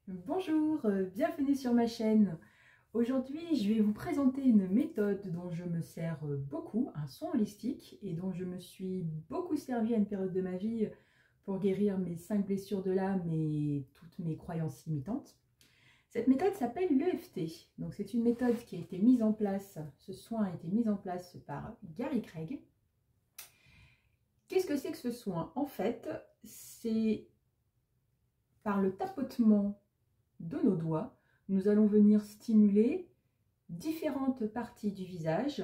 Bonjour, bienvenue sur ma chaîne. Aujourd'hui, je vais vous présenter une méthode dont je me sers beaucoup, un soin holistique, et dont je me suis beaucoup servi à une période de ma vie pour guérir mes 5 blessures de l'âme et toutes mes croyances limitantes. Cette méthode s'appelle l'EFT. Donc c'est une méthode qui a été mise en place, ce soin a été mis en place par Gary Craig. Qu'est-ce que c'est que ce soin? En fait, c'est par le tapotement de nos doigts, nous allons venir stimuler différentes parties du visage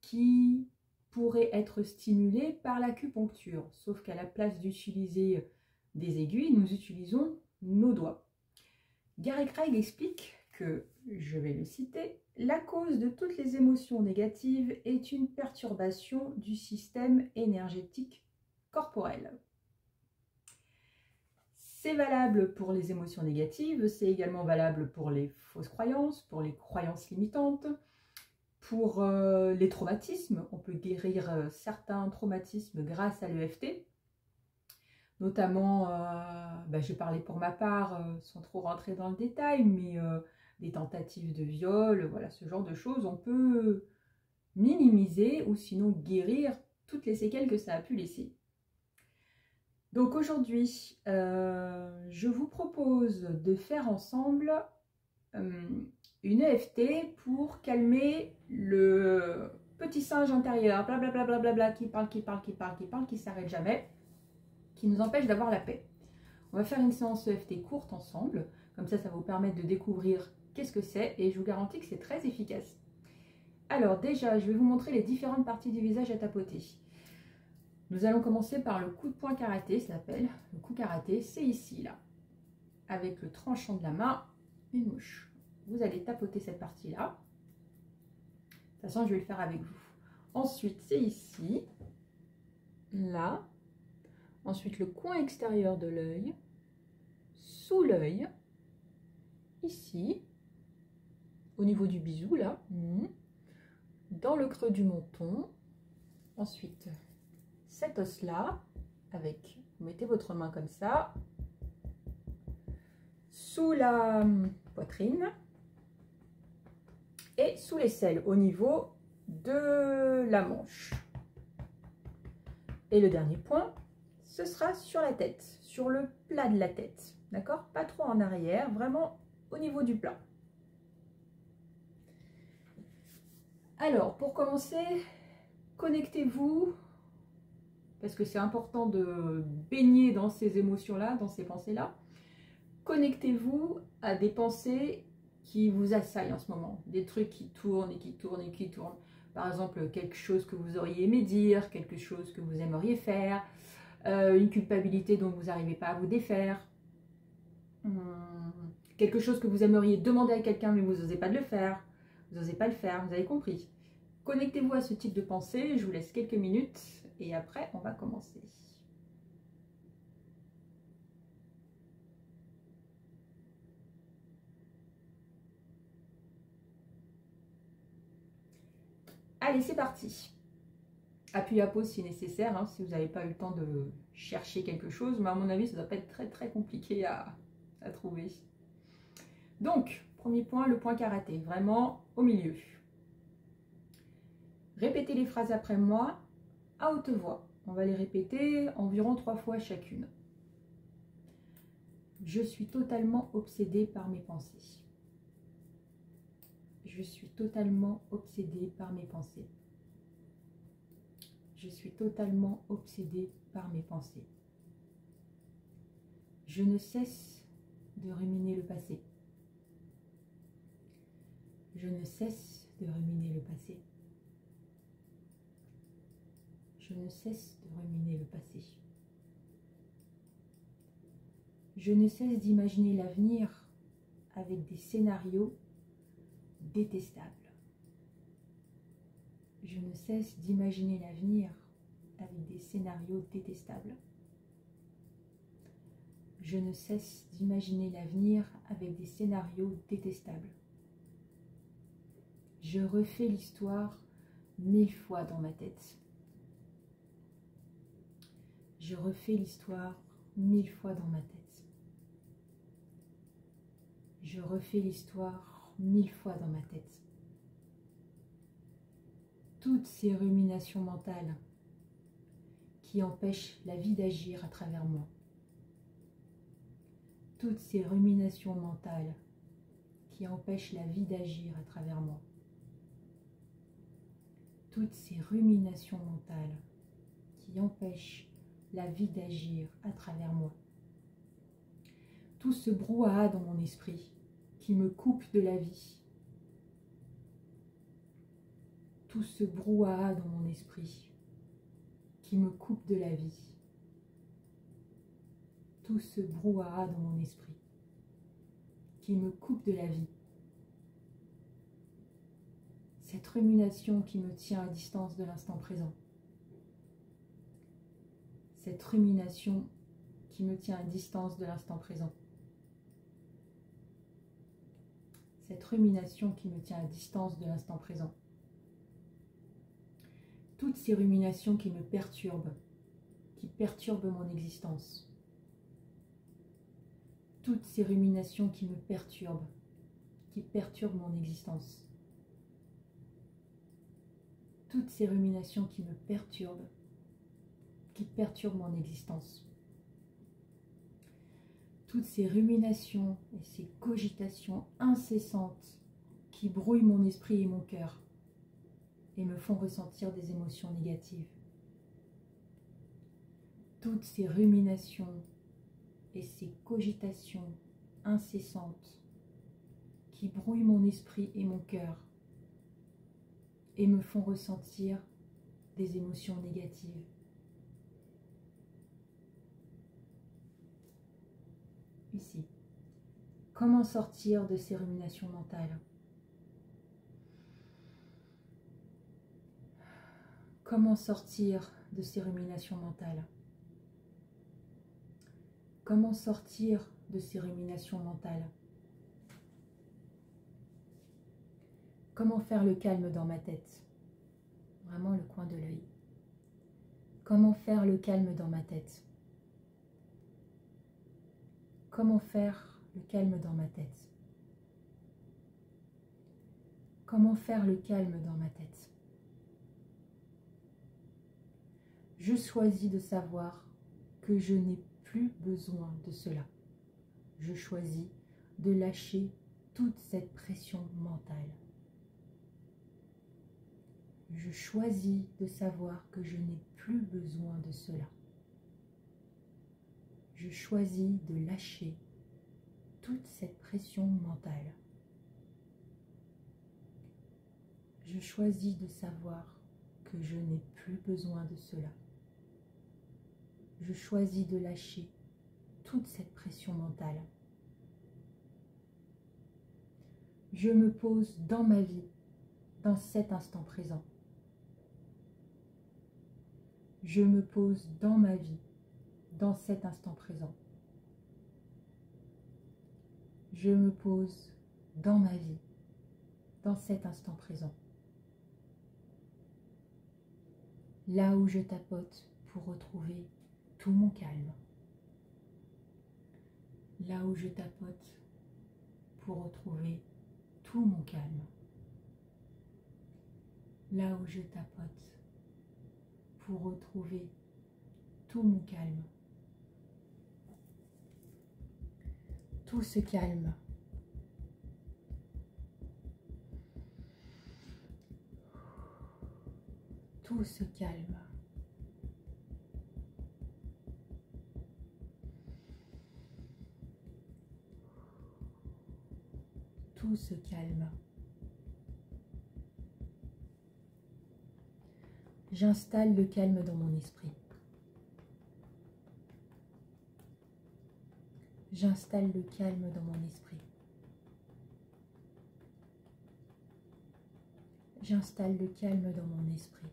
qui pourraient être stimulées par l'acupuncture. Sauf qu'à la place d'utiliser des aiguilles, nous utilisons nos doigts. Gary Craig explique que, je vais le citer, la cause de toutes les émotions négatives est une perturbation du système énergétique corporel. C'est valable pour les émotions négatives, c'est également valable pour les fausses croyances, pour les croyances limitantes, pour les traumatismes. On peut guérir certains traumatismes grâce à l'EFT. Notamment, j'ai parlé pour ma part, sans trop rentrer dans le détail, mais des tentatives de viol, voilà, ce genre de choses, on peut minimiser ou sinon guérir toutes les séquelles que ça a pu laisser. Donc aujourd'hui, je vous propose de faire ensemble une EFT pour calmer le petit singe intérieur, blablabla, qui parle, qui s'arrête jamais, qui nous empêche d'avoir la paix. On va faire une séance EFT courte ensemble, comme ça vous permettre de découvrir qu'est-ce que c'est et je vous garantis que c'est très efficace. Alors déjà, je vais vous montrer les différentes parties du visage à tapoter. Nous allons commencer par le coup de poing karaté, ça s'appelle. Le coup karaté, c'est ici, là. Avec le tranchant de la main, une mouche. Vous allez tapoter cette partie-là. De toute façon, je vais le faire avec vous. Ensuite, c'est ici, là. Ensuite, le coin extérieur de l'œil, sous l'œil, ici, au niveau du bisou, là. Dans le creux du menton. Ensuite, cet os-là, avec, vous mettez votre main comme ça, sous la poitrine et sous l'aisselle, au niveau de la manche. Et le dernier point, ce sera sur la tête, sur le plat de la tête, d'accord? Pas trop en arrière, vraiment au niveau du plat. Alors, pour commencer, connectez-vous, parce que c'est important de baigner dans ces émotions-là, dans ces pensées-là. Connectez-vous à des pensées qui vous assaillent en ce moment, des trucs qui tournent et qui tournent et qui tournent. Par exemple, quelque chose que vous auriez aimé dire, quelque chose que vous aimeriez faire, une culpabilité dont vous n'arrivez pas à vous défaire, quelque chose que vous aimeriez demander à quelqu'un mais vous n'osez pas de le faire, vous n'osez pas le faire, vous avez compris. Connectez-vous à ce type de pensée, je vous laisse quelques minutes et après on va commencer. Allez, c'est parti. Appuyez à pause si nécessaire, hein, si vous n'avez pas eu le temps de chercher quelque chose, mais à mon avis, ça ne doit pas être très très compliqué à trouver. Donc, premier point, le point karaté, vraiment au milieu. Répétez les phrases après moi à haute voix. On va les répéter environ 3 fois chacune. Je suis totalement obsédée par mes pensées. Je suis totalement obsédée par mes pensées. Je suis totalement obsédée par mes pensées. Je ne cesse de ruminer le passé. Je ne cesse de ruminer le passé. Je ne cesse de ruminer le passé. Je ne cesse d'imaginer l'avenir avec des scénarios détestables. Je ne cesse d'imaginer l'avenir avec des scénarios détestables. Je ne cesse d'imaginer l'avenir avec des scénarios détestables. Je refais l'histoire 1000 fois dans ma tête. Je refais l'histoire 1000 fois dans ma tête. Je refais l'histoire 1000 fois dans ma tête. Toutes ces ruminations mentales qui empêchent la vie d'agir à travers moi. Toutes ces ruminations mentales qui empêchent la vie d'agir à travers moi. Toutes ces ruminations mentales qui empêchent la vie d'agir à travers moi. Tout ce brouhaha dans mon esprit qui me coupe de la vie. Tout ce brouhaha dans mon esprit qui me coupe de la vie. Tout ce brouhaha dans mon esprit qui me coupe de la vie. Cette rumination qui me tient à distance de l'instant présent. Cette rumination qui me tient à distance de l'instant présent. Cette rumination qui me tient à distance de l'instant présent. Toutes ces ruminations qui me perturbent, qui perturbent mon existence. Toutes ces ruminations qui me perturbent, qui perturbent mon existence. Toutes ces ruminations qui me perturbent, qui perturbent mon existence. Toutes ces ruminations et ces cogitations incessantes qui brouillent mon esprit et mon cœur et me font ressentir des émotions négatives. Toutes ces ruminations et ces cogitations incessantes qui brouillent mon esprit et mon cœur et me font ressentir des émotions négatives. Ici. Comment sortir de ces ruminations mentales? Comment sortir de ces ruminations mentales? Comment sortir de ces ruminations mentales? Comment faire le calme dans ma tête? Vraiment le coin de l'œil. Comment faire le calme dans ma tête? Comment faire le calme dans ma tête? Comment faire le calme dans ma tête? Je choisis de savoir que je n'ai plus besoin de cela. Je choisis de lâcher toute cette pression mentale. Je choisis de savoir que je n'ai plus besoin de cela. Je choisis de lâcher toute cette pression mentale. Je choisis de savoir que je n'ai plus besoin de cela. Je choisis de lâcher toute cette pression mentale. Je me pose dans ma vie, dans cet instant présent. Je me pose dans ma vie, dans cet instant présent. Je me pose dans ma vie, dans cet instant présent. Là où je tapote pour retrouver tout mon calme. Là où je tapote pour retrouver tout mon calme. Là où je tapote pour retrouver tout mon calme. Tout se calme. Tout se calme. Tout se calme. J'installe le calme dans mon esprit. J'installe le calme dans mon esprit. J'installe le calme dans mon esprit.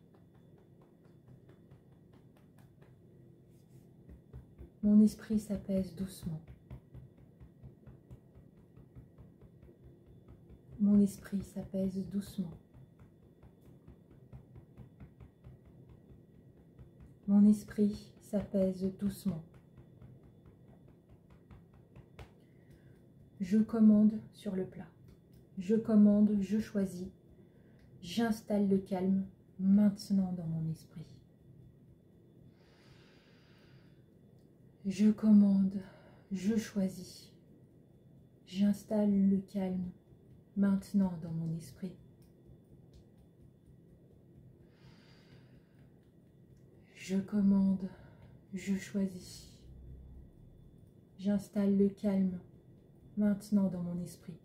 Mon esprit s'apaise doucement. Mon esprit s'apaise doucement. Mon esprit s'apaise doucement. je commande sur le plat. Je commande, je choisis. J'installe le calme maintenant dans mon esprit. Je commande, je choisis. J'installe le calme maintenant dans mon esprit. Je commande, je choisis. J'installe le calme maintenant dans mon esprit.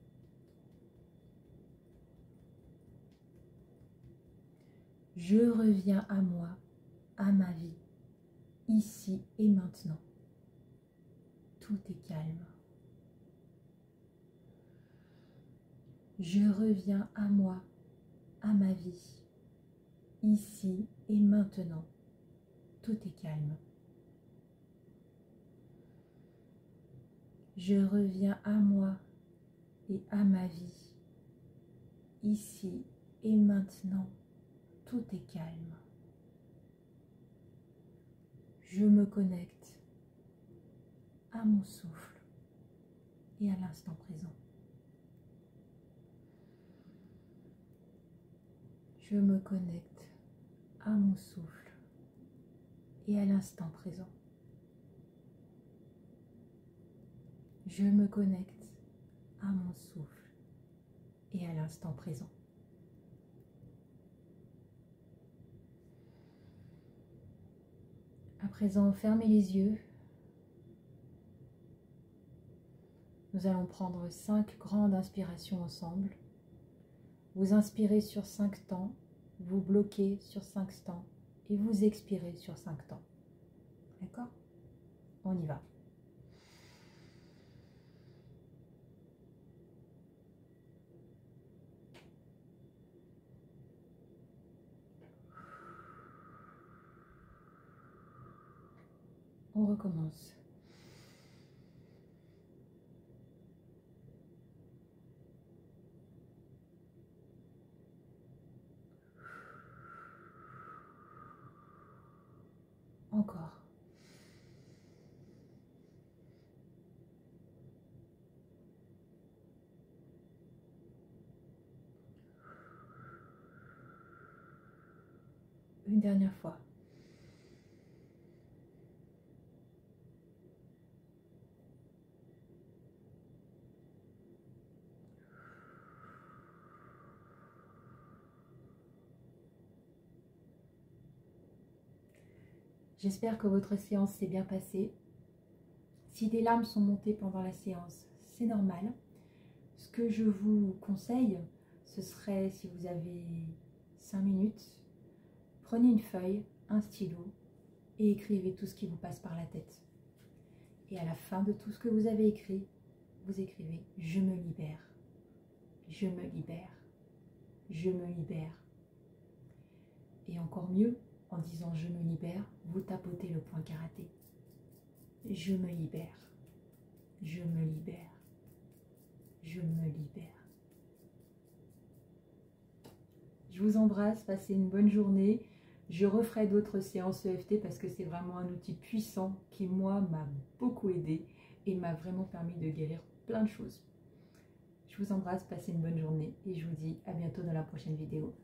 Je reviens à moi, à ma vie, ici et maintenant. Tout est calme. Je reviens à moi, à ma vie, ici et maintenant. Tout est calme. Je reviens à moi et à ma vie, ici et maintenant. Tout est calme. Je me connecte à mon souffle et à l'instant présent. Je me connecte à mon souffle et à l'instant présent. Je me connecte à mon souffle et à l'instant présent. À présent, fermez les yeux. Nous allons prendre 5 grandes inspirations ensemble. Vous inspirez sur 5 temps, vous bloquez sur 5 temps et vous expirez sur 5 temps. D'accord? On y va. On recommence. Encore. Une dernière fois. J'espère que votre séance s'est bien passée. Si des larmes sont montées pendant la séance, c'est normal. Ce que je vous conseille, ce serait, si vous avez 5 minutes, prenez une feuille, un stylo et écrivez tout ce qui vous passe par la tête. Et à la fin de tout ce que vous avez écrit, vous écrivez « Je me libère, je me libère, je me libère ». Et encore mieux, en disant « Je me libère », vous tapotez le point karaté. Je me libère, je me libère, je me libère. Je vous embrasse, passez une bonne journée. Je referai d'autres séances EFT parce que c'est vraiment un outil puissant qui, moi, m'a beaucoup aidé et m'a vraiment permis de guérir plein de choses. Je vous embrasse, passez une bonne journée et je vous dis à bientôt dans la prochaine vidéo.